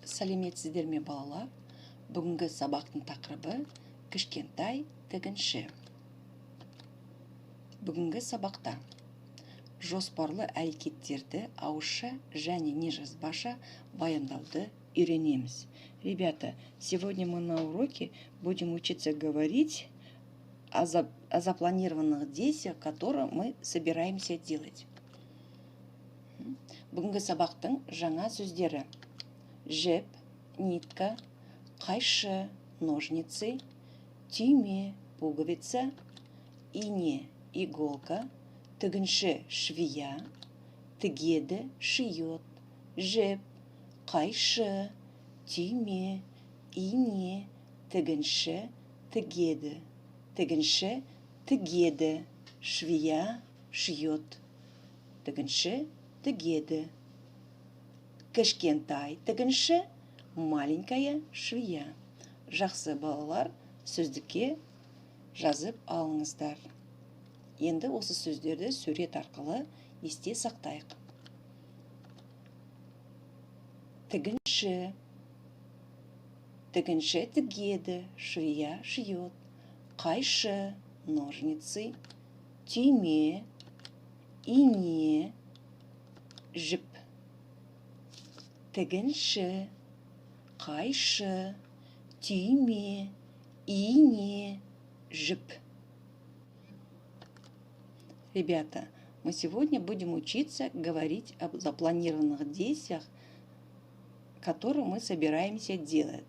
Сәлеметсіздер ме балалар? Бүгінгі сабақтың тақырыбы кішкентай тігінші. Бүгінгі сабақта жоспарлы әрекеттерді ауызша және нежазбаша баяндауды үйренеміз. Ребята, сегодня мы на уроке будем учиться говорить о запланированных действиях, которые мы собираемся делать. Бүгінгі сабақтың жаңа сөздері: жіп, нитка, қайшы, ножницы, түйме, пуговица, ине, иголка, тігінші, швея, тігеді, шьет, жіп, қайшы, түйме, ине, тігінші, тігеді, тігінші, тігеді, швея, шьет, тігінші, тігеді. Кішкентай тігінші, маленькая швея. Жақсы балалар, сөздікке жазып алыңыздар. Енді осы сөздерді сурет арқылы есте сақтайық. Тігінші. Тігінші тігеді, швея шьет. Қайшы, ножницы. Түйме, ине, жіп. Тігінші, қайшы, түйме, ине, жіп. Ребята, мы сегодня будем учиться говорить об запланированных действиях, которые мы собираемся делать.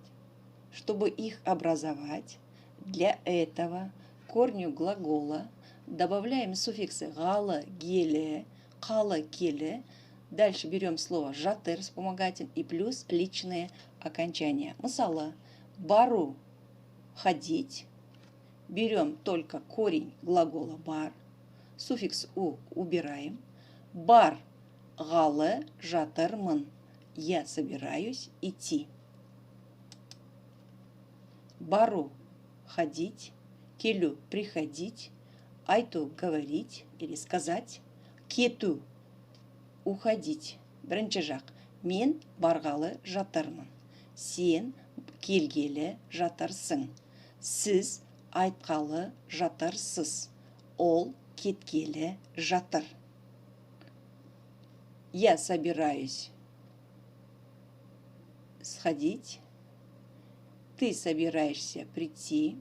Чтобы их образовать, для этого к корню глагола добавляем суффиксы гала, геле, қала, келе. Дальше берем слово жатыр вспомогатель и плюс личные окончания. Мысалы, бару – ходить. Берем только корень глагола бар. Суффикс у убираем. Бар – галы, жатырмын. Я собираюсь идти. Бару – ходить. Келу – приходить. Айту – говорить или сказать. Кету – уходить. Бірінші жақ. Мен барғалы жатырмын. Сен келгелі жатырсың. Сіз айтқалы жатырсыз. Ол кеткелі жатыр. Я собираюсь сходить. Ты собираешься прийти.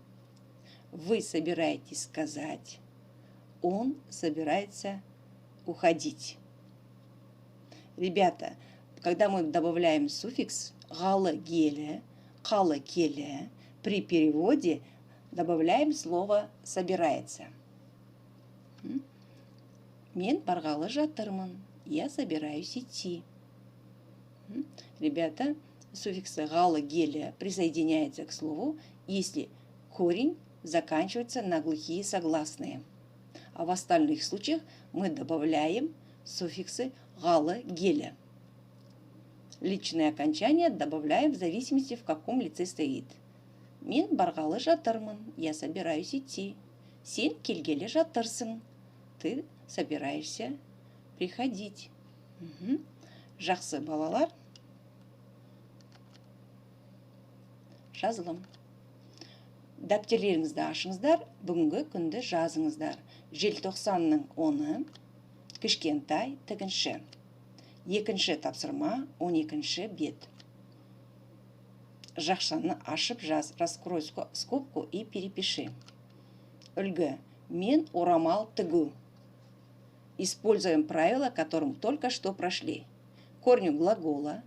Вы собираетесь сказать. Он собирается уходить. Ребята, когда мы добавляем суффикс галы, геле, қалы, келе, при переводе добавляем слово «собирается». Мен барғалы жатырмын. Я собираюсь идти. Ребята, суффиксы галы, геле присоединяются к слову, если корень заканчивается на глухие согласные. А в остальных случаях мы добавляем суффиксы галы, геле. Личные окончания добавляем в зависимости, в каком лице стоит. Мен барғалы жатырмын. Я собираюсь идти. Сен келгелі жатырсың. Ты собираешься приходить. Жақсы балалар. Жазылым. Дәптерлеріңізді ашыңыздар. Бүгінгі күнді жазыңыздар. Желтоқсанның 10-ы. Кішкентай тігінші. Екінші тапсырма, 12-ші бет. Жақшаны ашып жаз. Раскрой скобку и перепиши. Үлгі. Мен орамал тігу. Используем правила, которым только что прошли. К корню глагола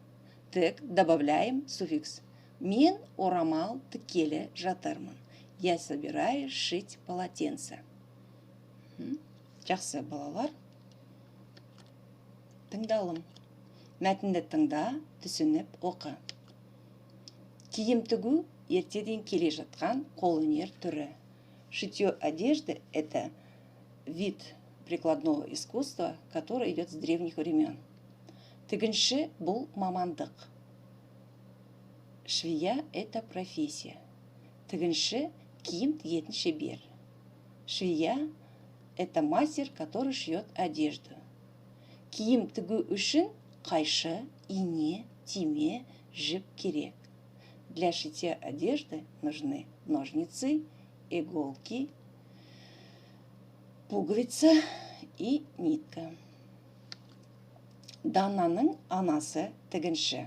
тік добавляем суффикс. Мен орамал тікелі жатырмын. Я собираюсь шить полотенце. Жақсы балалар. Тыңдалым. Мәтінді тыңда, түсініп оқы. Киім тігу ертеден келе жатқан қолөнер түрі. Шитье одежды – это вид прикладного искусства, который идет с древних времен. Тігінші – бұл мамандық. Швея – это профессия. Тігінші – киім тігетін шебер. Швея – это мастер, который шьет одежду. Киім тігу үшін қайшы, ине, түйме, жіп керек. Для шитья одежды нужны ножницы, иголки, пуговица и нитка. Дананың анасы тігінші.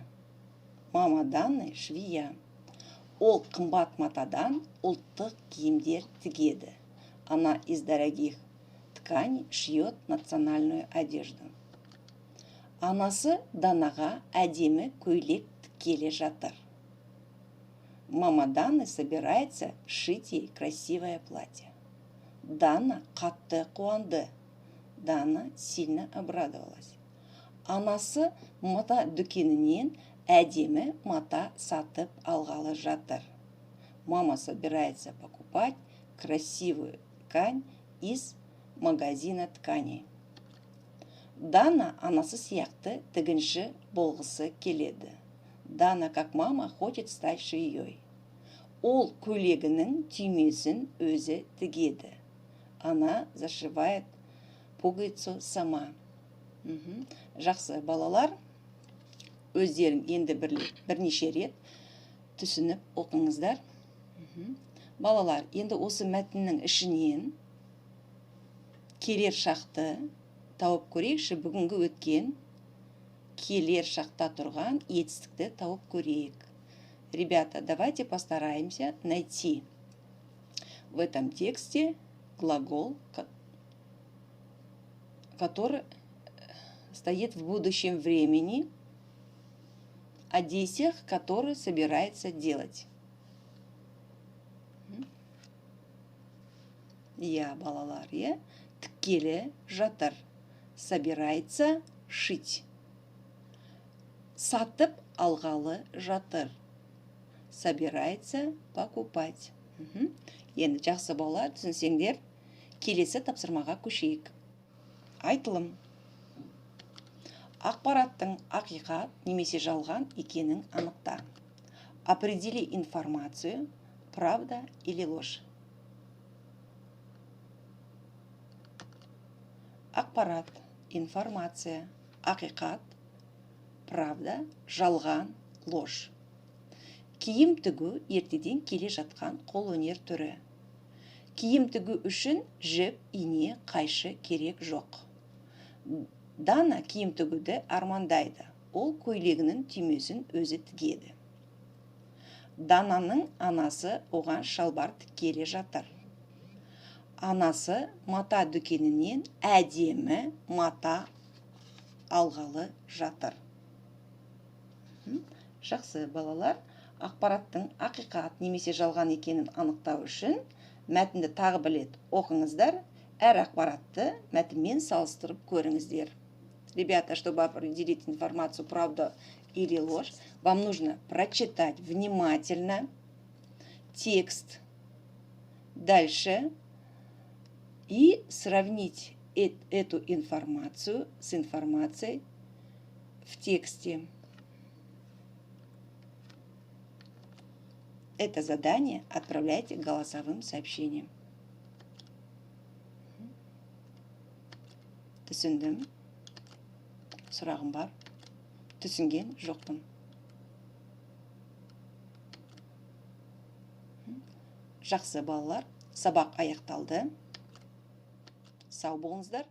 Мама Даны швия. Ол қымбат матадан ұлттық киімдер тігеді. Она из дорогих тканей шьет национальную одежду. Анасы Данаға әдемі көйлек тіккелі жатыр. Мама Даны собирается шить ей красивое платье. Дана қатты қуанды. Дана сильно обрадовалась. Анасы мата дүкенінен әдемі мата сатып алғалы жатыр. Мама собирается покупать красивую ткань из магазина тканей. Дана анасы сияқты тігінші болғысы келеді. Дана, как мама, хочет стать швеей. Ол көйлегінің түймесін өзі тігеді. Она зашивает пуговицу сама. Жақсы балалар, өздерің енді бірнеше рет түсініп оқыңыздар. Балалар, енді осы мәтіннің ішінен келер шақты тауып көрейікші. Бүгінгі өткен келер шақта тұрған етістікті тауып көрейік. Ребята, давайте постараемся найти в этом тексте глагол, который стоит в будущем времени, о действиях, которые собирается делать. Я, балалар, я, тіккелі жатыр. Собирается шить. Сатып алғалы жатыр. Собирается покупать. Енді жақсы балалар, түсінсеңдер, келесі тапсырмаға көшейік. Айтылым. Ақпараттың ақиқат немесе жалған екенін анықта. Определи информацию, правда или ложь. Ақпарат, информация, ақиқат, правда, жалған, ложь. Киім тігу ертеден келе жатқан қолөнер түрі. Киім тігу үшін жіп, ине, қайшы керек жоқ. Дана киім тігуді армандайды. Ол көйлегінің түймесін өзі тігеді. Дананың анасы оған шалбар тіккелі жатыр. Анасы мата дүкенінен әдемі мата алғалы жатыр. Жақсы балалар, ақпараттың ақиқат немесе жалған екенін анықтау үшін мәтінді тағы білет оқыңыздар, әр ақпаратты мәтінмен салыстырып көріңіздер. Ребята, чтобы определить информацию, правда или ложь, вам нужно прочитать внимательно текст дальше и сравнить эту информацию с информацией в тексте. Это задание отправляйте голосовым сообщением. Түсіндім? Сұрағым бар? Түсінген жоқпын. Жақсы балалар, сабақ аяқталды. Сау болыңыздар.